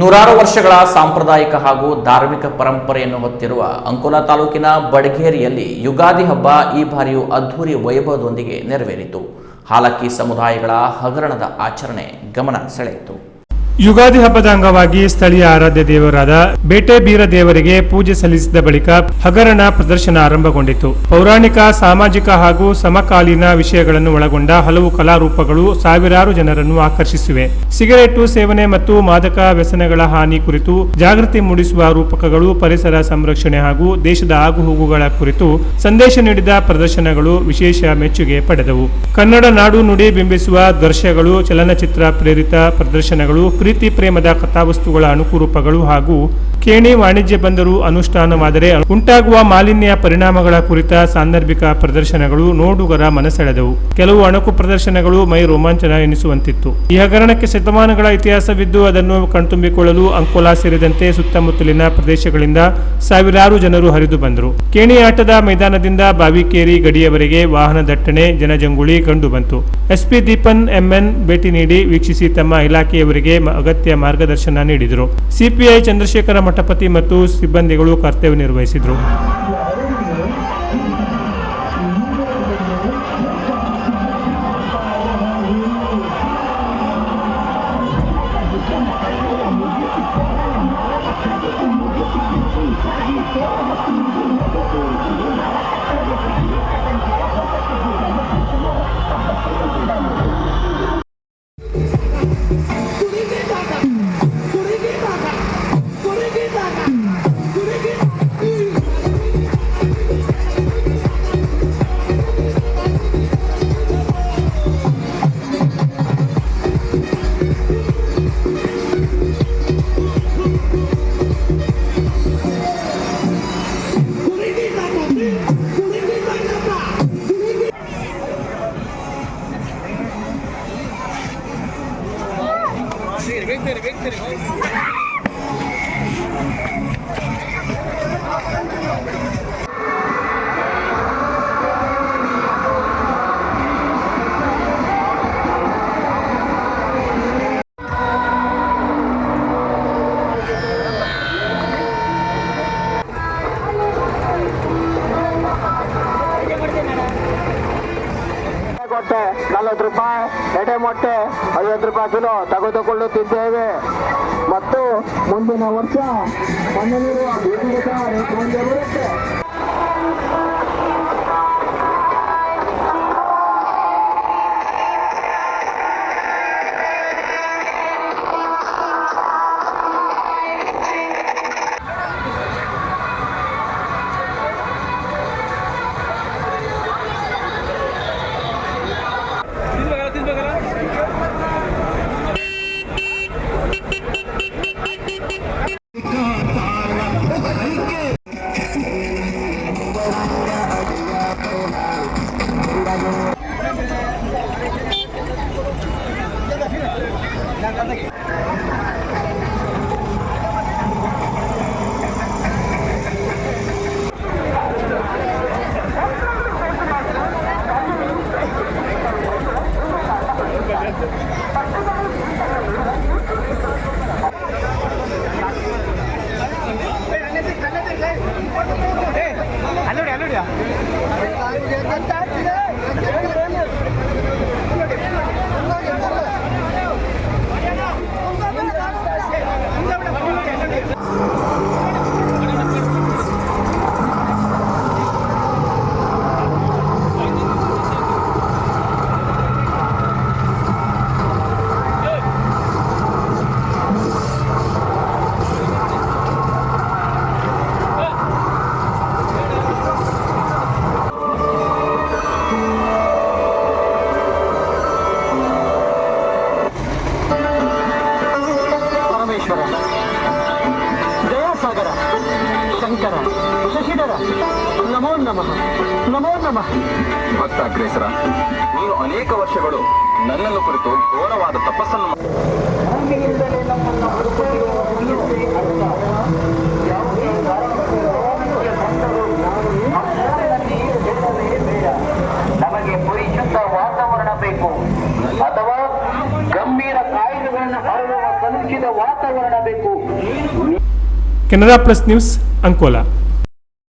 ನೂರಾರು ವರ್ಷಗಳ ಸಾಂಪ್ರದಾಯಿಕ ಹಾಗೂ ಧಾರ್ಮಿಕ ಪರಂಪರೆಯನ್ನು ಹೊತ್ತಿರುವ ಅಂಕೋಲಾ ತಾಲೂಕಿನ ಬಡಗೇರಿಯಲ್ಲಿ ಯುಗಾದಿ ಹಬ್ಬ ಈ ಬಾರಿಯೂ ಅದ್ಧೂರಿ ವೈಭವದೊಂದಿಗೆ ನೆರವೇರಿತು. ಹಾಲಕ್ಕಿ ಸಮುದಾಯಗಳ ಹಗರಣದ ಆಚರಣೆ ಗಮನ ಸೆಳೆಯಿತು. ಯುಗಾದಿ ಹಬ್ಬದ ಅಂಗವಾಗಿ ಸ್ಥಳೀಯ ಆರಾಧ್ಯ ದೇವರಾದ ಬೇಟೆ ಬೀರ ದೇವರಿಗೆ ಪೂಜೆ ಸಲ್ಲಿಸಿದ ಬಳಿಕ ಹಗರಣ ಪ್ರದರ್ಶನ ಆರಂಭಗೊಂಡಿತು. ಪೌರಾಣಿಕ, ಸಾಮಾಜಿಕ ಹಾಗೂ ಸಮಕಾಲೀನ ವಿಷಯಗಳನ್ನು ಒಳಗೊಂಡ ಹಲವು ಕಲಾರೂಪಗಳು ಸಾವಿರಾರು ಜನರನ್ನು ಆಕರ್ಷಿಸಿವೆ. ಸಿಗರೇಟು ಸೇವನೆ ಮತ್ತು ಮಾದಕ ವ್ಯಸನಗಳ ಹಾನಿ ಕುರಿತು ಜಾಗೃತಿ ಮೂಡಿಸುವ ರೂಪಕಗಳು, ಪರಿಸರ ಸಂರಕ್ಷಣೆ ಹಾಗೂ ದೇಶದ ಆಗುಹೋಗುಗಳ ಕುರಿತು ಸಂದೇಶ ನೀಡಿದ ಪ್ರದರ್ಶನಗಳು ವಿಶೇಷ ಮೆಚ್ಚುಗೆ ಪಡೆದವು. ಕನ್ನಡ ನಾಡು ನುಡಿ ಬಿಂಬಿಸುವ ದೃಶ್ಯಗಳು, ಚಲನಚಿತ್ರ ಪ್ರೇರಿತ ಪ್ರದರ್ಶನಗಳು, ಪ್ರೀತಿ ಪ್ರೇಮದ ಕಥಾವಸ್ತುಗಳ ಅಣುಕುರೂಪಗಳು ಹಾಗೂ ಕೇಣಿ ವಾಣಿಜ್ಯ ಬಂದರು ಅನುಷ್ಠಾನವಾದರೆ ಉಂಟಾಗುವ ಮಾಲಿನ್ಯ ಪರಿಣಾಮಗಳ ಕುರಿತ ಸಾಂದರ್ಭಿಕ ಪ್ರದರ್ಶನಗಳು ನೋಡುಗರ ಮನಸೆಳೆದವು. ಕೆಲವು ಅಣಕು ಪ್ರದರ್ಶನಗಳು ಮೈ ರೋಮಾಂಚನ ಎನಿಸುವಂತಿತ್ತು. ಈ ಹಗರಣಕ್ಕೆ ಶತಮಾನಗಳ ಇತಿಹಾಸವಿದ್ದು ಅದನ್ನು ಕಣ್ತುಂಬಿಕೊಳ್ಳಲು ಅಂಕೋಲಾ ಸೇರಿದಂತೆ ಸುತ್ತಮುತ್ತಲಿನ ಪ್ರದೇಶಗಳಿಂದ ಸಾವಿರಾರು ಜನರು ಹರಿದು ಬಂದರು. ಕೇಣಿ ಆಟದ ಮೈದಾನದಿಂದ ಬಾವಿಕೇರಿ ಗಡಿಯವರೆಗೆ ವಾಹನ ದಟ್ಟಣೆ, ಜನಜಂಗುಳಿ ಕಂಡುಬಂತು. ಎಸ್ಪಿ ದೀಪನ್ ಎಂಎನ್ ಭೇಟಿ ನೀಡಿ ವೀಕ್ಷಿಸಿ ತಮ್ಮ ಇಲಾಖೆಯವರಿಗೆ ಅಗತ್ಯ ಮಾರ್ಗದರ್ಶನ ನೀಡಿದರು. ಸಿಪಿಐ ಚಂದ್ರಶೇಖರ ಮಠಪತಿ ಮತ್ತು ಸಿಬ್ಬಂದಿಗಳು ಕರ್ತವ್ಯ ನಿರ್ವಹಿಸಿದರು. ₹40 ಎಡೆ ಮೊಟ್ಟೆ ₹50 ಕಿಲೋ ತೆಗೆದುಕೊಳ್ಳುತ್ತಿದ್ದೇವೆ ಮತ್ತು ಮುಂದಿನ ವರ್ಷ ಮನೆಯಲ್ಲಿರುವ ಬೀಜದ ರೇಟ್ ಮುಂದೆ ಬರುತ್ತೆ. ಜಯಸಾಗರ, ಶಂಕರ, ಶಶಿಧರ, ನಮೋ ನಮಃ, ನಮೋ ನಮಃ. ಭಕ್ತ ಅಗ್ರೇಸರ, ನೀನು ಅನೇಕ ವರ್ಷಗಳು ನನ್ನನ್ನು ಕುರಿತು ಘೋರವಾದ ತಪಸ್ಸನ್ನು ನಮಗೆ ಪರಿಶುದ್ಧ ವಾತಾವರಣ ಬೇಕು ಅಥವಾ ಗಂಭೀರ ಕಾಯಿಲೆಗಳನ್ನು ಹರಡುವ ಕಲುಷಿತ ವಾತಾವರಣ ಬೇಕು. Canara plus news Ankola.